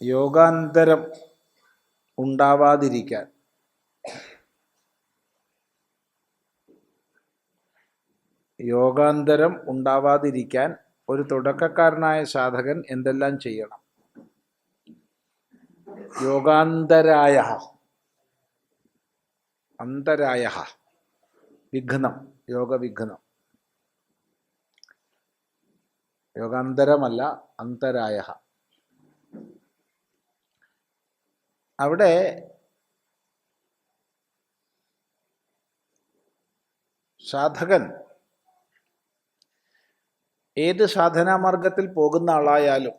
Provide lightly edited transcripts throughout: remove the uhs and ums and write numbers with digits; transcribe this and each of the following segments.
യോഗാന്തരം ഉണ്ടാവാതിരിക്കാൻ ഒരു തുടക്കക്കാരനായ സാധകൻ എന്തെല്ലാം ചെയ്യണം? അന്തരായ വിഘ്നം, യോഗവിഘ്നം. യോഗാന്തരമല്ല, അന്തരായ. അവിടെ സാധകൻ ഏത് സാധനാമാർഗത്തിൽ പോകുന്ന ആളായാലും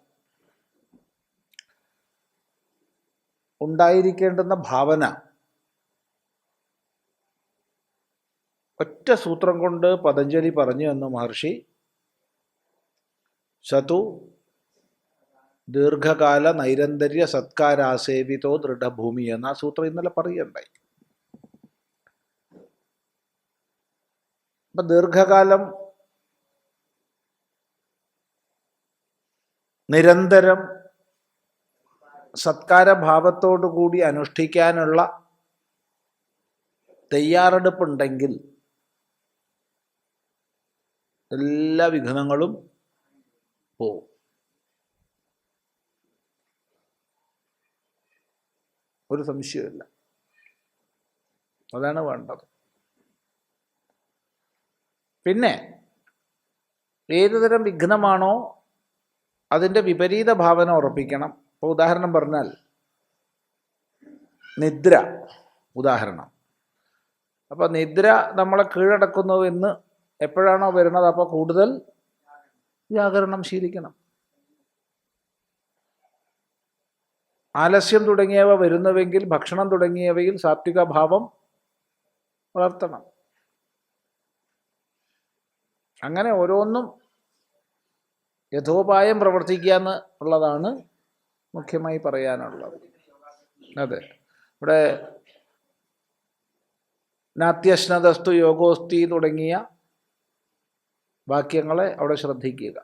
ഉണ്ടായിരിക്കേണ്ടുന്ന ഭാവന ഒറ്റ സൂത്രം കൊണ്ട് പതഞ്ജലി പറഞ്ഞു എന്ന് മഹർഷി. സതു ദീർഘകാല നൈരന്തര്യ സത്കാരാസേവിതോ ദൃഢഭൂമി എന്ന സൂത്രം ഇന്നലെ പറയുകയുണ്ടായി. അപ്പൊ ദീർഘകാലം നിരന്തരം സത്കാരഭാവത്തോടുകൂടി അനുഷ്ഠിക്കാനുള്ള തയ്യാറെടുപ്പുണ്ടെങ്കിൽ എല്ലാ വിഘ്നങ്ങളും പോവും. ഒരു സംശയമില്ല. അതാണ് വേണ്ടത്. പിന്നെ ഏതുതരം വിഘ്നമാണോ അതിൻ്റെ വിപരീത ഭാവന ഉറപ്പിക്കണം. ഇപ്പോൾ ഉദാഹരണം പറഞ്ഞാൽ നിദ്ര ഉദാഹരണം. അപ്പോൾ നിദ്ര നമ്മളെ കീഴടക്കുന്നു എന്ന് എപ്പോഴാണോ വരുന്നത് അപ്പോൾ കൂടുതൽ ജാഗരണം ശീലിക്കണം. ആലസ്യം തുടങ്ങിയവ വരുന്നുവെങ്കിൽ ഭക്ഷണം തുടങ്ങിയവയിൽ സാത്വിക ഭാവം വളർത്തണം. അങ്ങനെ ഓരോന്നും യഥോപായം പ്രവർത്തിക്കുക എന്നുള്ളതാണ് മുഖ്യമായി പറയാനുള്ളത്. അതെ, ഇവിടെ നാത്യശ്നതസ്തു യോഗോസ്തി തുടങ്ങിയ വാക്യങ്ങളെ അവിടെ ശ്രദ്ധിക്കുക.